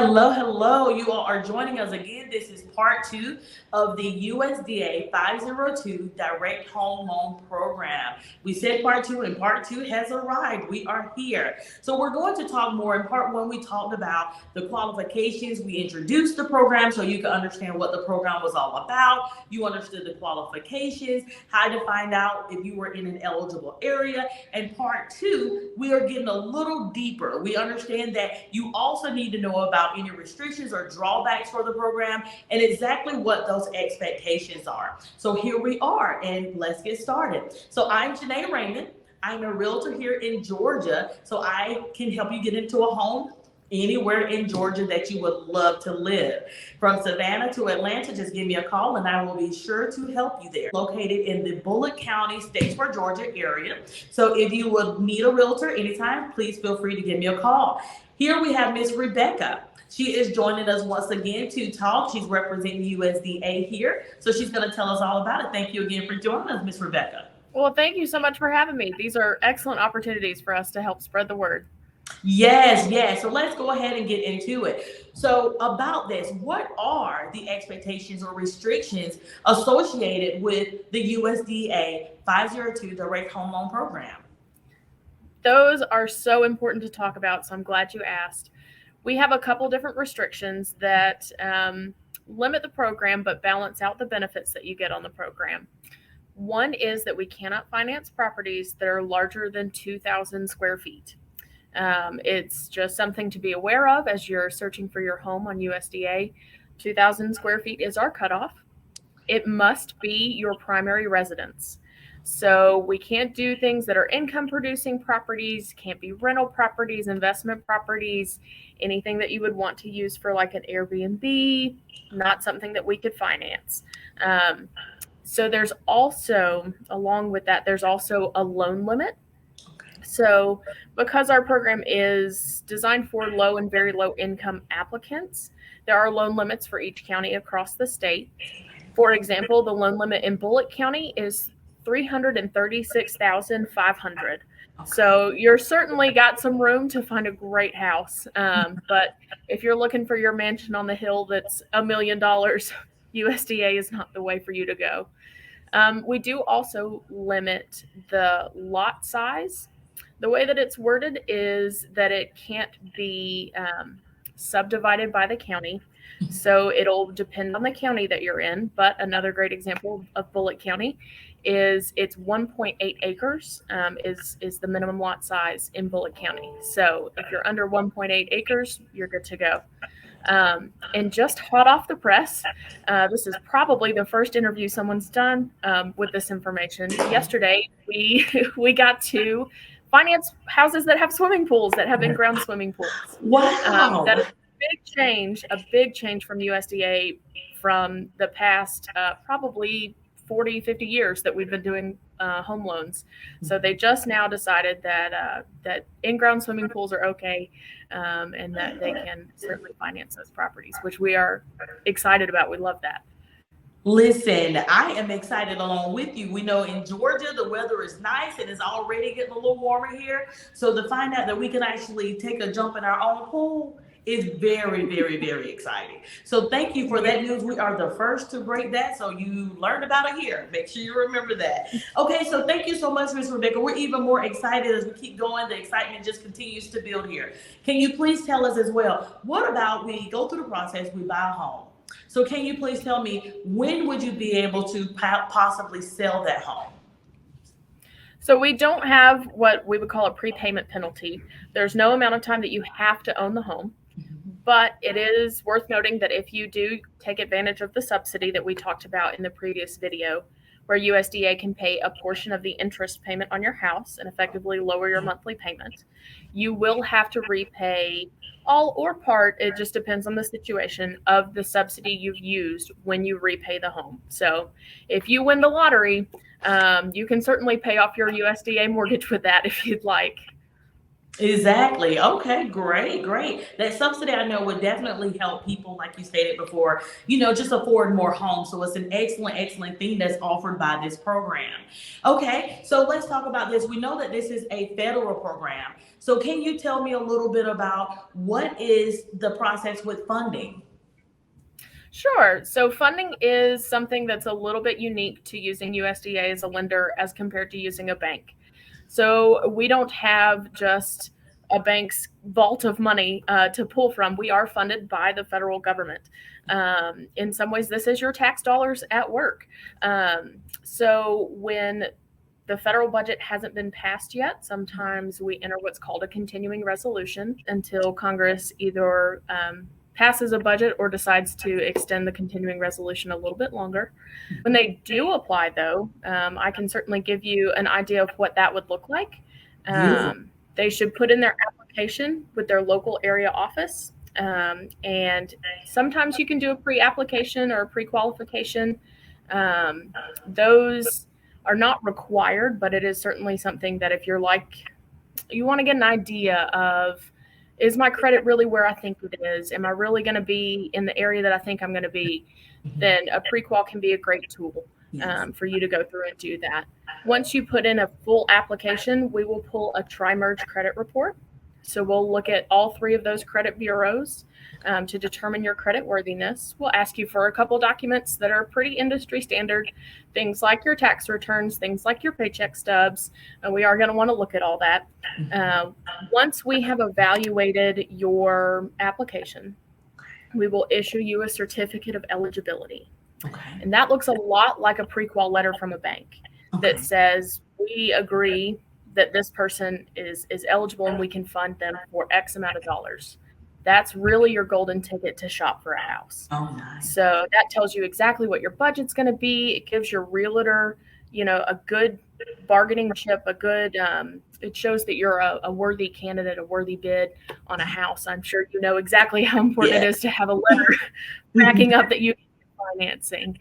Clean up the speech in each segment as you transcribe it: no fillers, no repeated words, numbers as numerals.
Hello, hello. You all are joining us again. This is part two of the USDA 502 Direct Home Loan Program. We said part two, and part two has arrived. We are here. So we're going to talk more. In part one, we talked about the qualifications. We introduced the program so you can understand what the program was all about. You understood the qualifications, how to find out if you were in an eligible area. And part two, we are getting a little deeper. We understand that you also need to know about any restrictions or drawbacks for the program and exactly what those expectations are. So here we are, and let's get started. So I'm Janae Raymond. I'm a realtor here in Georgia, so I can help you get into a home anywhere in Georgia that you would love to live. From Savannah to Atlanta, just give me a call and I will be sure to help you there. Located in the Bullitt County, Statesboro, Georgia area. So if you would need a realtor anytime, please feel free to give me a call. Here we have Miss Rebecca. She is joining us once again to talk. She's representing USDA here. So she's going to tell us all about it. Thank you again for joining us, Miss Rebecca. Well, thank you so much for having me. These are excellent opportunities for us to help spread the word. Yes. So let's go ahead and get into it. So about this, what are the expectations or restrictions associated with the USDA 502 Direct Home Loan Program? Those are so important to talk about, so I'm glad you asked. We have a couple different restrictions that limit the program but balance out the benefits that you get on the program. One is that we cannot finance properties that are larger than 2,000 square feet. It's just something to be aware of as you're searching for your home on USDA. 2,000 square feet is our cutoff. It must be your primary residence. So we can't do things that are income producing properties, can't be rental properties, investment properties, anything that you would want to use for like an Airbnb, not something that we could finance. So there's also, along with that, there's also a loan limit. So because our program is designed for low and very low income applicants, there are loan limits for each county across the state. For example, the loan limit in Bullitt County is $336,500. So you're certainly got some room to find a great house. But if you're looking for your mansion on the hill that's $1 million, USDA is not the way for you to go. We do also limit the lot size. The way that it's worded is that it can't be subdivided by the county. So it'll depend on the county that you're in. But another great example of Bullitt County is it's 1.8 acres is the minimum lot size in Bullitt County. So if you're under 1.8 acres, you're good to go. And just hot off the press, this is probably the first interview someone's done with this information. Yesterday, we got to finance houses that have swimming pools, that have in-ground swimming pools. Wow. That is a big change from USDA from the past probably 40, 50 years that we've been doing home loans. So they just now decided that in-ground swimming pools are okay and that they can certainly finance those properties, which we are excited about. We love that. Listen, I am excited along with you. We know in Georgia, the weather is nice and it's already getting a little warmer here. So to find out that we can actually take a jump in our own pool is very, very, very exciting. So thank you for that news. We are the first to break that. So you learned about it here. Make sure you remember that. Okay, so thank you so much, Ms. Rebecca. We're even more excited as we keep going. The excitement just continues to build here. Can you please tell us as well, what about we go through the process, we buy a home. So can you please tell me, when would you be able to possibly sell that home? So we don't have what we would call a prepayment penalty. There's no amount of time that you have to own the home. But it is worth noting that if you do take advantage of the subsidy that we talked about in the previous video, where USDA can pay a portion of the interest payment on your house and effectively lower your monthly payment, you will have to repay all or part, it just depends on the situation, of the subsidy you've used when you repay the home. So if you win the lottery, you can certainly pay off your USDA mortgage with that if you'd like. Exactly. Okay, great, great. That subsidy I know would definitely help people, like you stated before, just afford more homes. So it's an excellent, excellent thing that's offered by this program. Okay, so let's talk about this. We know that this is a federal program. So can you tell me a little bit about what is the process with funding? Sure. So funding is something that's a little bit unique to using USDA as a lender as compared to using a bank. So we don't have just a bank's vault of money to pull from. We are funded by the federal government. In some ways, this is your tax dollars at work. So when the federal budget hasn't been passed yet, sometimes we enter what's called a continuing resolution until Congress either passes a budget or decides to extend the continuing resolution a little bit longer. When they do apply, though, I can certainly give you an idea of what that would look like. Beautiful. They should put in their application with their local area office. And sometimes you can do a pre-application or a pre-qualification. Those are not required, but it is certainly something that if you're like, you want to get an idea of, is my credit really where I think it is? Am I really going to be in the area that I think I'm going to be? Then a pre-qual can be a great tool Yes. for you to go through and do that. Once you put in a full application, we will pull a tri-merge credit report. So we'll look at all three of those credit bureaus to determine your credit worthiness. We'll ask you for a couple documents that are pretty industry standard, things like your tax returns, things like your paycheck stubs, and we are going to want to look at all that. Once we have evaluated your application, we will issue you a certificate of eligibility. Okay. And that looks a lot like a pre-qual letter from a bank that says we agree that this person is eligible and we can fund them for X amount of dollars. That's really your golden ticket to shop for a house. Oh, nice. So that tells you exactly what your budget's going to be. It gives your realtor, a good bargaining chip, it shows that you're a worthy candidate, a worthy bid on a house. I'm sure you know exactly how important it is to have a letter backing up that you can get financing.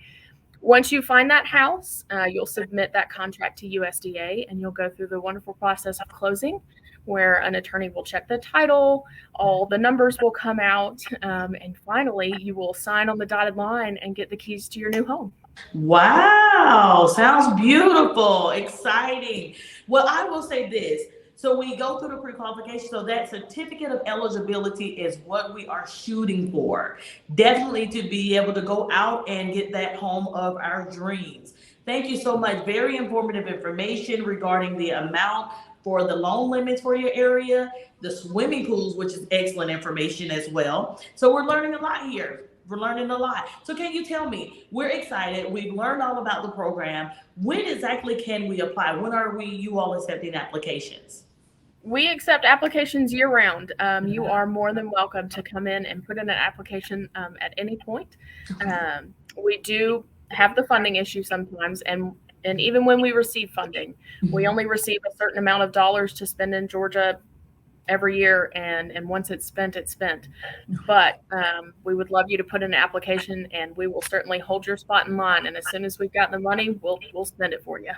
Once you find that house, you'll submit that contract to USDA and you'll go through the wonderful process of closing where an attorney will check the title, all the numbers will come out, and finally you will sign on the dotted line and get the keys to your new home. Wow, sounds beautiful, exciting. Well, I will say this. So we go through the pre-qualification. So that certificate of eligibility is what we are shooting for. Definitely to be able to go out and get that home of our dreams. Thank you so much. Very informative information regarding the amount for the loan limits for your area, the swimming pools, which is excellent information as well. So we're learning a lot here. We're learning a lot. So can you tell me, we're excited. We've learned all about the program. When exactly can we apply? When are you all accepting applications? We accept applications year round. You are more than welcome to come in and put in an application at any point. We do have the funding issue sometimes, and even when we receive funding, we only receive a certain amount of dollars to spend in Georgia every year, and once it's spent, it's spent. But we would love you to put in an application, and we will certainly hold your spot in line. And as soon as we've gotten the money, we'll spend it for you.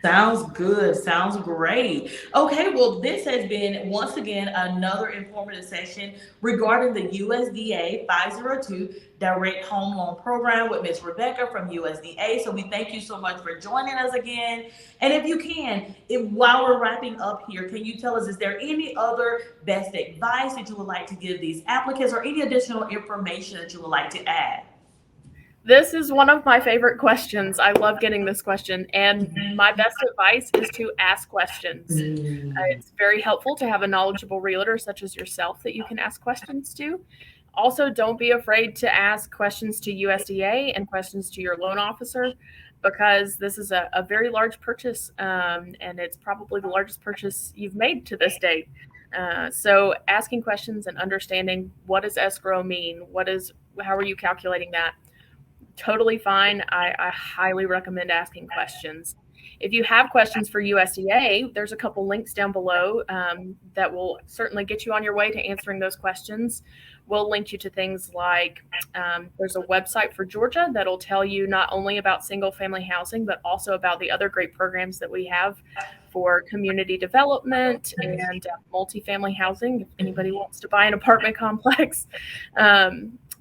Sounds good. Sounds great. Okay, well, this has been once again another informative session regarding the USDA 502 Direct Home Loan Program with Ms. Rebecca from USDA. So we thank you so much for joining us again. And if you can, while we're wrapping up here, can you tell us, is there any other best advice that you would like to give these applicants or any additional information that you would like to add? This is one of my favorite questions. I love getting this question. And my best advice is to ask questions. It's very helpful to have a knowledgeable realtor such as yourself that you can ask questions to. Also, don't be afraid to ask questions to USDA and questions to your loan officer, because this is a very large purchase, and it's probably the largest purchase you've made to this date. So asking questions and understanding, what does escrow mean? How are you calculating that? Totally fine. I highly recommend asking questions. If you have questions for USDA, there's a couple links down below that will certainly get you on your way to answering those questions. We'll link you to things like there's a website for Georgia that'll tell you not only about single family housing, but also about the other great programs that we have for community development and multifamily housing if anybody wants to buy an apartment complex.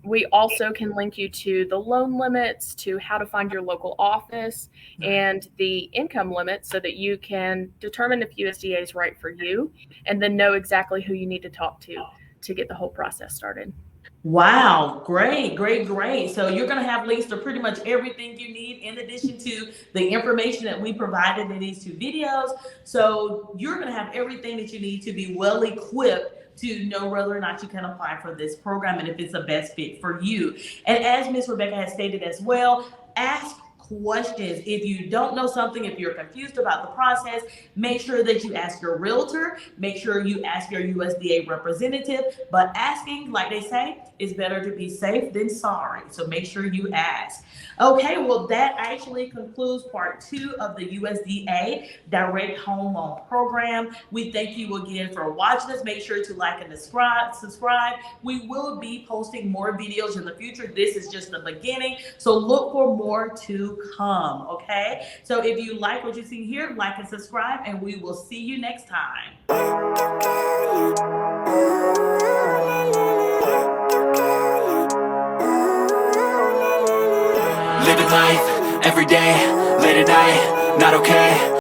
We also can link you to the loan limits, to how to find your local office, and the income limit so that you can determine if USDA is right for you and then know exactly who you need to talk to get the whole process started. Wow, great, great, great. So you're going to have links to pretty much everything you need in addition to the information that we provided in these 2 videos. So you're going to have everything that you need to be well equipped to know whether or not you can apply for this program and if it's the best fit for you. And as Ms. Rebecca has stated as well, ask questions. If you don't know something, if you're confused about the process, make sure that you ask your realtor, make sure you ask your USDA representative, but asking, like they say, is better to be safe than sorry. So make sure you ask. Okay, well, that actually concludes part 2 of the USDA Direct Home Loan Program. We thank you again for watching us. Make sure to like and subscribe. We will be posting more videos in the future. This is just the beginning, so look for more to come, okay? So if you like what you see here, like and subscribe, and we will see you next time. Living life, every day, late at night, not okay.